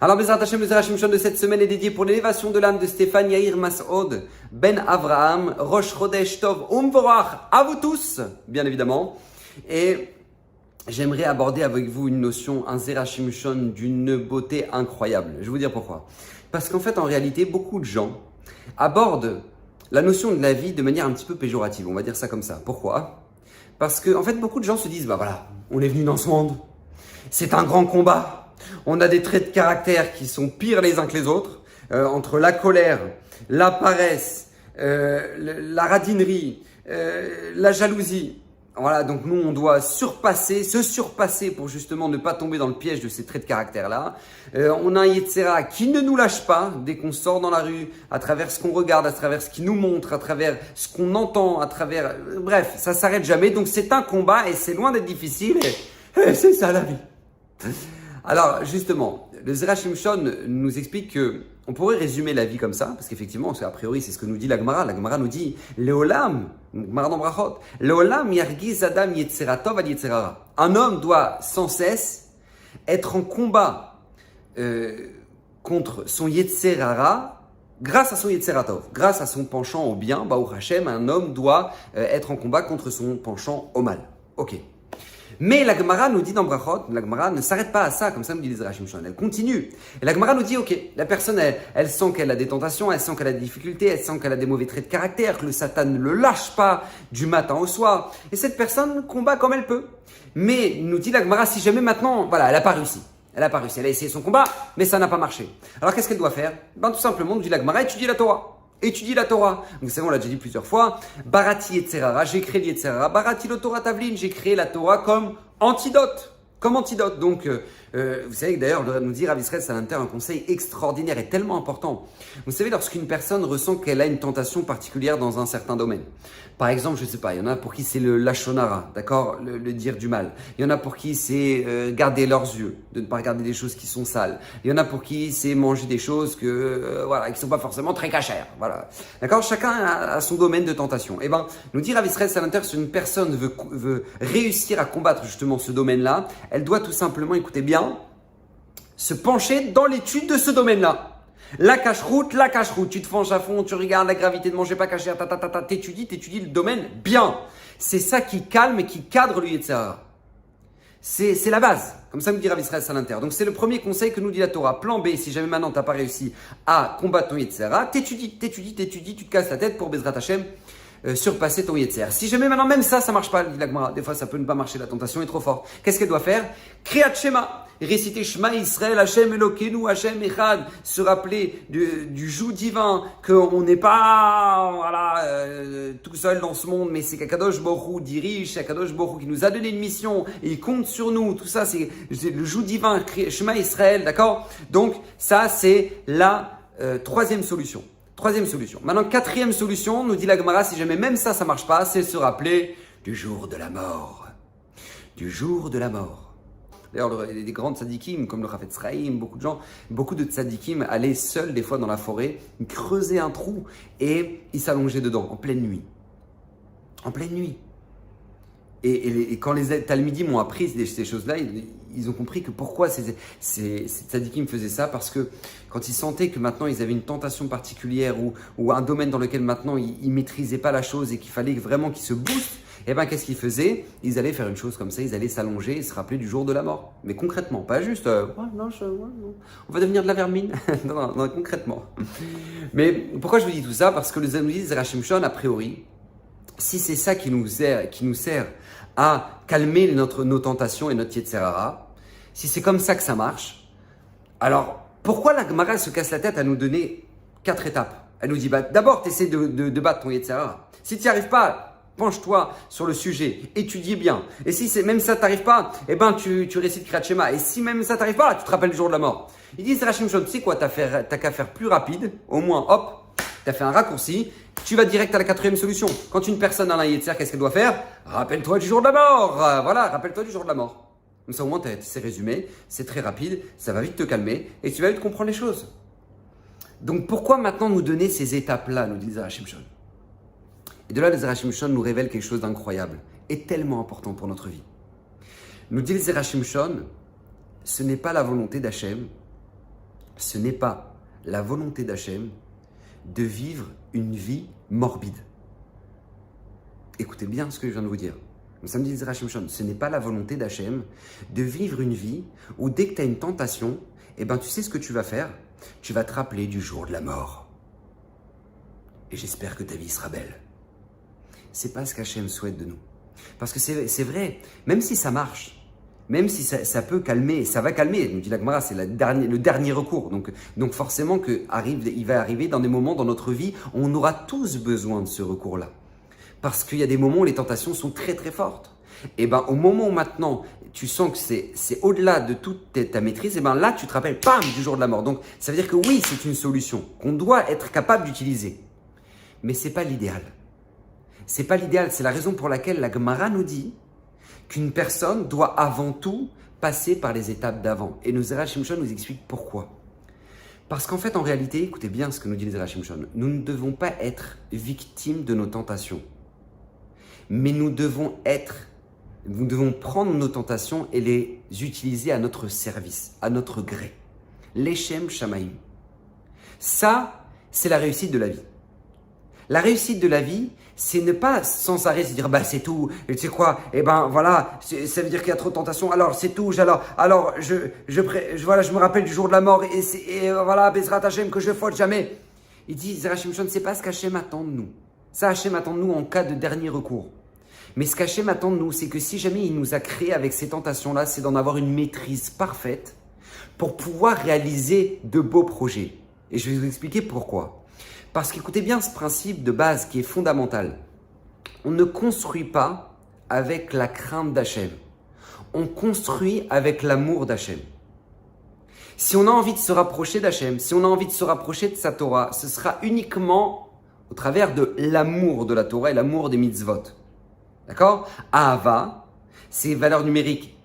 Alors, Bezrat Hashem, le Zerachim Shon de cette semaine est dédié pour l'élévation de l'âme de Stéphane Yair Mas'od, Ben Avraham, Rosh Chodesh Tov, Umvorach, à vous tous, bien évidemment. Et j'aimerais aborder avec vous une notion, un Zerachim Shon d'une beauté incroyable. Je vais vous dire pourquoi. Parce qu'en fait, en réalité, beaucoup de gens abordent la notion de la vie de manière un petit peu péjorative, on va dire ça comme ça. Pourquoi ? Parce que, en fait, beaucoup de gens se disent, bah voilà, on est venu dans ce monde, c'est un grand combat. On a des traits de caractère qui sont pires les uns que les autres, entre la colère, la paresse, la radinerie, la jalousie. Voilà, donc nous on doit se surpasser pour justement ne pas tomber dans le piège de ces traits de caractère-là. On a un Yetzera qui ne nous lâche pas dès qu'on sort dans la rue, à travers ce qu'on regarde, à travers ce qu'il nous montre, à travers ce qu'on entend, à travers... bref, ça s'arrête jamais, donc c'est un combat et c'est loin d'être difficile et c'est ça la vie. Alors justement, le Zerachim Shon nous explique que on pourrait résumer la vie comme ça, parce qu'effectivement, a priori, c'est ce que nous dit la Gemara. La Gemara nous dit Leolam, Gemara dans Brachot, Leolam yargiz adam yetzera tov ad yetzera ra. Un homme doit sans cesse être en combat contre son yetzera ra, grâce à son yetzera tov, grâce à son penchant au bien. Baruch Hashem, un homme doit être en combat contre son penchant au mal. Ok. Mais la Gemara nous dit dans Brachot, la Gemara ne s'arrête pas à ça, comme ça nous dit les Zerachim Shon, elle continue. Et la Gemara nous dit, ok, la personne, elle sent qu'elle a des tentations, elle sent qu'elle a des difficultés, elle sent qu'elle a des mauvais traits de caractère, que le Satan ne le lâche pas du matin au soir. Et cette personne combat comme elle peut. Mais nous dit la Gemara, si jamais maintenant, voilà, elle n'a pas réussi. Elle n'a pas réussi, elle a essayé son combat, mais ça n'a pas marché. Alors qu'est-ce qu'elle doit faire ? Ben tout simplement, nous dit la Gemara, étudie la Torah. Étudie la Torah. Vous savez, on l'a déjà dit plusieurs fois. Barati Yetzerara, j'ai créé l'Yetzerara. Barati lo Torah Tavlin, j'ai créé la Torah comme antidote. Comme antidote. Donc, vous savez que d'ailleurs, nous dit Rav Israël Salanter un conseil extraordinaire et tellement important. Vous savez, lorsqu'une personne ressent qu'elle a une tentation particulière dans un certain domaine. Par exemple, je ne sais pas, il y en a pour qui c'est le lachonara, d'accord, le dire du mal. Il y en a pour qui c'est garder leurs yeux, de ne pas regarder des choses qui sont sales. Il y en a pour qui c'est manger des choses voilà, qui ne sont pas forcément très cachères. Voilà. D'accord, chacun a son domaine de tentation. Eh bien, nous dit Rav Israël Salanter, si une personne veut réussir à combattre justement ce domaine-là, elle doit tout simplement, écoutez bien, se pencher dans l'étude de ce domaine-là. La cache-route, tu te penches à fond, tu regardes la gravité de manger pas caché, t'étudies le domaine bien. C'est ça qui calme et qui cadre le Yetzirah. C'est la base, comme ça me dit Rav Israël Salanter. Donc c'est le premier conseil que nous dit la Torah. Plan B, si jamais maintenant tu n'as pas réussi à combattre ton Yetzirah, t'étudies, tu te casses la tête pour Bezrat Hashem, surpasser ton Yetzer. Si jamais maintenant même ça marche pas, dit la Gemara, des fois ça peut ne pas marcher, la tentation est trop forte. Qu'est-ce qu'elle doit faire ? Kriyat Shema, réciter Shema Israël, Hashem Elokeinu, Hashem Echad, se rappeler du joug divin, qu'on n'est pas tout seul dans ce monde, mais c'est qu'Akadosh Baruch Hu dirige, c'est Akadosh Baruch Hu qui nous a donné une mission et il compte sur nous. Tout ça, c'est le joug divin, Shema Israël, d'accord ? Donc ça, c'est la troisième solution. Troisième solution. Maintenant, quatrième solution, nous dit la Gemara, si jamais même ça marche pas, c'est se rappeler du jour de la mort. Du jour de la mort. D'ailleurs, les grands tzadikim, comme le Chafetz Chaim, beaucoup de tzadikim allaient seuls des fois dans la forêt, creuser un trou et ils s'allongeaient dedans, en pleine nuit. En pleine nuit. Et quand les talmidim m'ont appris ces choses-là, ils ont compris que pourquoi ces tzadikim faisaient ça, parce que quand ils sentaient que maintenant ils avaient une tentation particulière ou un domaine dans lequel maintenant ils ne maîtrisaient pas la chose et qu'il fallait vraiment qu'ils se boostent, et bien qu'est-ce qu'ils faisaient ? Ils allaient faire une chose comme ça, ils allaient s'allonger et se rappeler du jour de la mort. Mais concrètement, pas juste non, on va devenir de la vermine. non, concrètement. Mais pourquoi je vous dis tout ça ? Parce que le Zerachim Shon, a priori, si c'est ça qui nous sert à calmer nos tentations et notre Yetzirah, si c'est comme ça que ça marche, alors pourquoi la Gemara se casse la tête à nous donner 4 étapes ? Elle nous dit, d'abord, tu essaies de battre ton Yetzirah. Si tu n'y arrives pas, penche-toi sur le sujet, étudie bien. Et si même ça t'arrive pas, eh ben tu récites Kriyat Shema. Et si même ça t'arrive pas, tu te rappelles du jour de la mort. Ils disent Zerachim Shon, tu sais quoi, t'as qu'à faire plus rapide, au moins hop, t'as fait un raccourci, tu vas direct à la quatrième solution. Quand une personne a un Yetzer, qu'est-ce qu'elle doit faire ? Rappelle-toi du jour de la mort. Voilà, rappelle-toi du jour de la mort. Comme ça au moins c'est résumé, c'est très rapide, ça va vite te calmer et tu vas vite comprendre les choses. Donc pourquoi maintenant nous donner ces étapes-là, nous dit Zerachim Shon ? Et de là, le Zerachim Shon nous révèle quelque chose d'incroyable et tellement important pour notre vie. Nous dit le Zerachim Shon, ce n'est pas la volonté d'Hachem Ce n'est pas la volonté d'Hachem de vivre une vie morbide. Écoutez bien ce que je viens de vous dire. Ça me dit Zera Shimshon, ce n'est pas la volonté d'Hachem de vivre une vie où dès que tu as une tentation, eh ben, tu sais ce que tu vas faire? Tu vas te rappeler du jour de la mort. Et j'espère que ta vie sera belle. C'est pas ce qu'Hachem souhaite de nous. Parce que c'est vrai, même si ça marche, même si ça peut calmer, ça va calmer, nous dit la Gemara, c'est le dernier recours. Donc forcément il va arriver dans des moments dans notre vie où on aura tous besoin de ce recours-là. Parce qu'il y a des moments où les tentations sont très très fortes. Et bien au moment où maintenant tu sens que c'est au-delà de toute ta maîtrise, et bien là tu te rappelles, bam, du jour de la mort. Donc ça veut dire que oui, c'est une solution qu'on doit être capable d'utiliser. Mais ce n'est pas l'idéal. C'est pas l'idéal, c'est la raison pour laquelle la Gemara nous dit qu'une personne doit avant tout passer par les étapes d'avant. Et nos Zera Shimshon nous explique pourquoi. Parce qu'en fait, en réalité, écoutez bien ce que nous dit les Zera Shimshon, nous ne devons pas être victimes de nos tentations. Mais nous devons prendre nos tentations et les utiliser à notre service, à notre gré. L'Echem Shamaim. Ça, c'est la réussite de la vie. La réussite de la vie, c'est ne pas sans arrêt se dire bah c'est tout, et tu sais quoi, et ben voilà, ça veut dire qu'il y a trop de tentation, alors c'est tout, alors je me rappelle du jour de la mort, et voilà, Bezrat Hashem, que je faute jamais. Il dit, Zera Shimshon, c'est pas ce qu'Hachem attend de nous. Ça, Hachem attend de nous en cas de dernier recours. Mais ce qu'Hachem attend de nous, c'est que si jamais il nous a créés avec ces tentations-là, c'est d'en avoir une maîtrise parfaite pour pouvoir réaliser de beaux projets. Et je vais vous expliquer pourquoi. Parce qu'écoutez bien ce principe de base qui est fondamental. On ne construit pas avec la crainte d'Hachem. On construit avec l'amour d'Hachem. Si on a envie de se rapprocher d'Hachem, si on a envie de se rapprocher de sa Torah, ce sera uniquement au travers de l'amour de la Torah et l'amour des mitzvot. D'accord? Ahava, c'est valeur numérique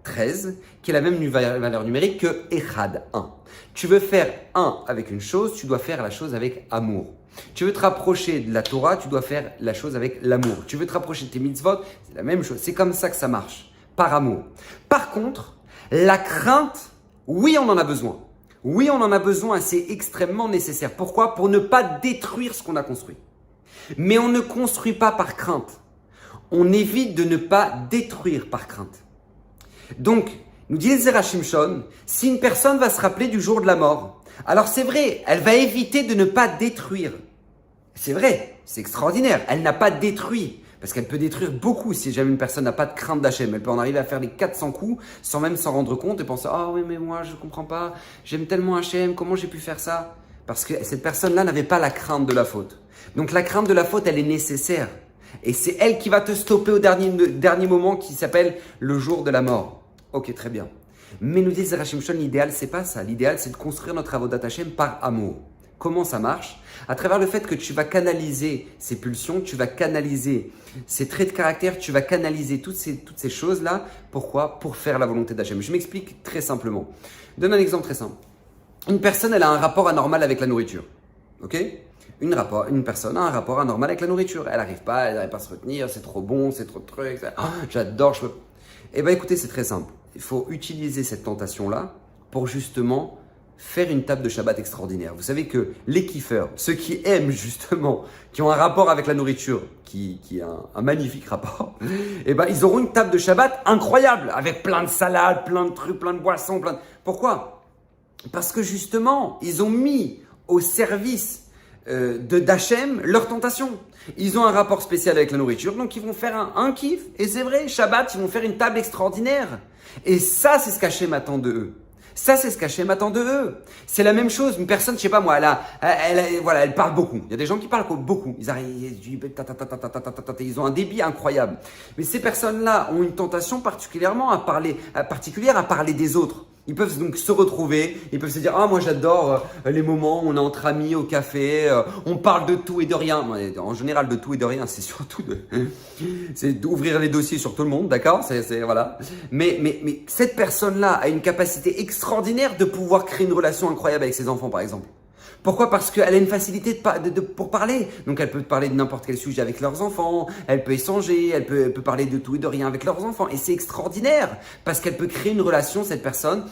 13, qui est la même valeur numérique que Echad, 1. Tu veux faire 1 avec une chose, tu dois faire la chose avec amour. Tu veux te rapprocher de la Torah, tu dois faire la chose avec l'amour. Tu veux te rapprocher de tes mitzvot, c'est la même chose. C'est comme ça que ça marche, par amour. Par contre, la crainte, oui, on en a besoin. Oui, on en a besoin, c'est extrêmement nécessaire. Pourquoi? Pour ne pas détruire ce qu'on a construit. Mais on ne construit pas par crainte. On évite de ne pas détruire par crainte. Donc, nous dit les Zera Shimshon, si une personne va se rappeler du jour de la mort, alors c'est vrai, elle va éviter de ne pas détruire. C'est vrai, c'est extraordinaire, elle n'a pas détruit. Parce qu'elle peut détruire beaucoup si jamais une personne n'a pas de crainte d'Hachem. Elle peut en arriver à faire les 400 coups sans même s'en rendre compte et penser « Ah oui, mais moi je ne comprends pas, j'aime tellement Hachem, comment j'ai pu faire ça ?» Parce que cette personne-là n'avait pas la crainte de la faute. Donc la crainte de la faute, elle est nécessaire. Et c'est elle qui va te stopper au dernier moment qui s'appelle le jour de la mort. Ok, très bien. Mais nous dit Zera Shimshon, l'idéal, c'est pas ça. L'idéal, c'est de construire notre avodat Hashem par amour. Comment ça marche? À travers le fait que tu vas canaliser ces pulsions, tu vas canaliser ces traits de caractère, tu vas canaliser toutes ces choses-là. Pourquoi? Pour faire la volonté d'Hachem. Je m'explique très simplement. Je donne un exemple très simple. Une personne, elle a un rapport anormal avec la nourriture. Ok? Une personne a un rapport anormal avec la nourriture. Elle n'arrive pas à se retenir, c'est trop bon, c'est trop de trucs. J'adore, je peux... Eh bien écoutez, c'est très simple. Il faut utiliser cette tentation-là pour justement faire une table de Shabbat extraordinaire. Vous savez que les kiffeurs, ceux qui aiment justement, qui ont un rapport avec la nourriture, qui a un magnifique rapport, eh ben ils auront une table de Shabbat incroyable, avec plein de salades, plein de trucs, plein de boissons, Pourquoi? Parce que justement, ils ont mis au service d'Hachem leur tentation. Ils ont un rapport spécial avec la nourriture, donc ils vont faire un kiff. Et c'est vrai, Shabbat, ils vont faire une table extraordinaire. Et ça, c'est ce qu'Hachem attend de eux. Ça, c'est ce qu'Hachem attend de eux. C'est la même chose. Une personne, je sais pas moi, elle parle beaucoup. Il y a des gens qui parlent beaucoup. Ils ont un débit incroyable. Mais ces personnes-là ont une tentation particulière à parler des autres. Ils peuvent donc se retrouver, ils peuvent se dire « Ah, moi j'adore les moments où on est entre amis au café, on parle de tout et de rien. » En général, de tout et de rien, c'est surtout c'est d'ouvrir les dossiers sur tout le monde, d'accord? Voilà. Mais cette personne-là a une capacité extraordinaire de pouvoir créer une relation incroyable avec ses enfants, par exemple. Pourquoi? Parce qu'elle a une facilité pour parler. Donc, elle peut parler de n'importe quel sujet avec leurs enfants, elle peut échanger, elle peut parler de tout et de rien avec leurs enfants. Et c'est extraordinaire parce qu'elle peut créer une relation, cette personne,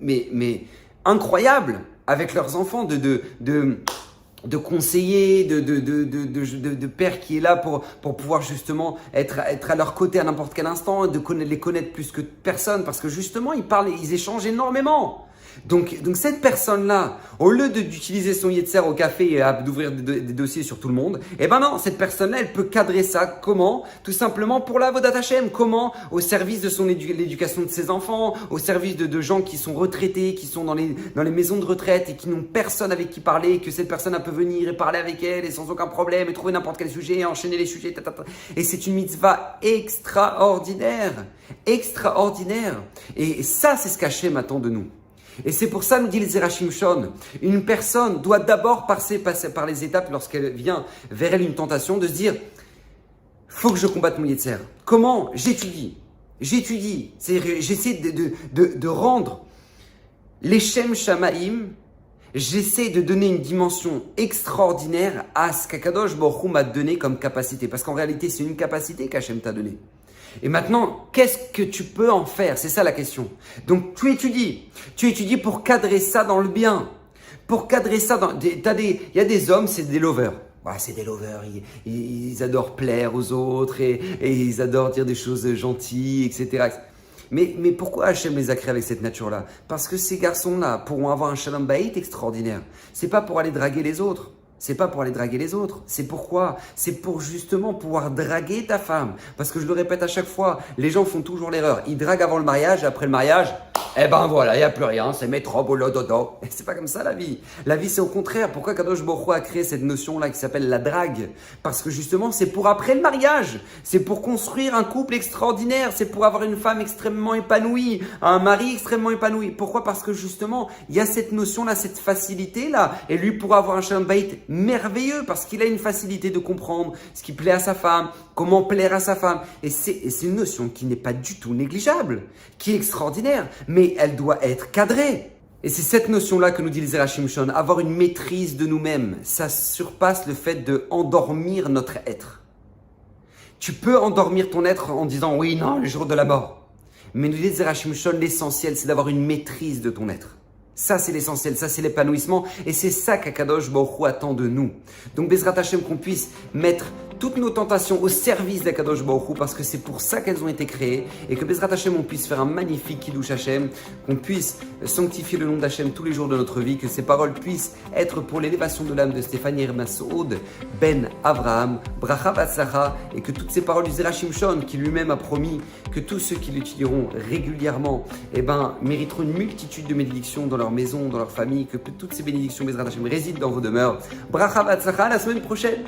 mais incroyable avec leurs enfants, de conseiller, de père qui est là pour pouvoir justement être à leur côté à n'importe quel instant, les connaître plus que personne, parce que justement, ils échangent énormément. Donc cette personne-là, au lieu d'utiliser son yetzer au café et d'ouvrir des dossiers sur tout le monde, eh ben non, cette personne-là, elle peut cadrer ça. Comment? Tout simplement pour la Avodat Hashem. Comment? Au service de l'éducation de ses enfants, au service de gens qui sont retraités, qui sont dans les maisons de retraite et qui n'ont personne avec qui parler, que cette personne peut venir et parler avec elle et sans aucun problème et trouver n'importe quel sujet et enchaîner les sujets. Et c'est une mitzvah extraordinaire. Extraordinaire. Et ça, c'est ce qu'Hachem attend de nous. Et c'est pour ça, nous dit le Zerachim Shon, une personne doit d'abord passer par les étapes lorsqu'elle vient vers elle une tentation de se dire « faut que je combatte mon Yetzer ». Comment? J'étudie. C'est-à-dire, j'essaie de rendre les Shem Shamaim, j'essaie de donner une dimension extraordinaire à ce qu'Akadosh Baruch Hu m'a donné comme capacité. Parce qu'en réalité, c'est une capacité qu'Hachem t'a donnée. Et maintenant, qu'est-ce que tu peux en faire? C'est ça la question. Donc, tu étudies pour cadrer ça dans le bien. Pour cadrer ça dans... Il y a des hommes, c'est des lovers. Ouais, c'est des lovers, ils adorent plaire aux autres et ils adorent dire des choses gentilles, etc. Mais pourquoi Hachem les a créés avec cette nature-là? Parce que ces garçons-là pourront avoir un shalom bayit extraordinaire. C'est pas pour aller draguer les autres. C'est pas pour aller draguer les autres. C'est pourquoi? C'est pour justement pouvoir draguer ta femme. Parce que je le répète à chaque fois, les gens font toujours l'erreur. Ils draguent avant le mariage et après le mariage, eh ben voilà, il n'y a plus rien, c'est mettre boulot dodo. Et c'est pas comme ça la vie. La vie c'est au contraire. Pourquoi Kadosh Baruch Hu a créé cette notion-là qui s'appelle la drague? Parce que justement c'est pour après le mariage. C'est pour construire un couple extraordinaire. C'est pour avoir une femme extrêmement épanouie, un mari extrêmement épanoui. Pourquoi? Parce que justement il y a cette notion-là, cette facilité-là. Et lui pourra avoir un shalom bayit merveilleux parce qu'il a une facilité de comprendre ce qui plaît à sa femme, comment plaire à sa femme. Et c'est une notion qui n'est pas du tout négligeable, qui est extraordinaire, mais elle doit être cadrée. Et c'est cette notion-là que nous dit le Zerachim Shon, avoir une maîtrise de nous-mêmes. Ça surpasse le fait de endormir notre être. Tu peux endormir ton être en disant oui, non, le jour de la mort. Mais nous dit le Zerachim Shon, l'essentiel, c'est d'avoir une maîtrise de ton être. Ça, c'est l'essentiel, ça, c'est l'épanouissement. Et c'est ça qu'Akadosh Baruch Hu attend de nous. Donc, Bezrat Hashem, qu'on puisse mettre toutes nos tentations au service d'Akadosh Baruch Hu, parce que c'est pour ça qu'elles ont été créées. Et que Bezrat Hashem, on puisse faire un magnifique Kiddush Hashem, qu'on puisse sanctifier le nom d'Hashem tous les jours de notre vie, que ces paroles puissent être pour l'élévation de l'âme de Stéphanie Hermasoud, Ben Avraham, Bracha Vatzlacha, et que toutes ces paroles du Zerachim Shon, qui lui-même a promis que tous ceux qui l'étudieront régulièrement, mériteront une multitude de bénédictions dans leur maison, dans leur famille, que toutes ces bénédictions Bezrat Hashem résident dans vos demeures. Bracha Vatzlacha, à la semaine prochaine.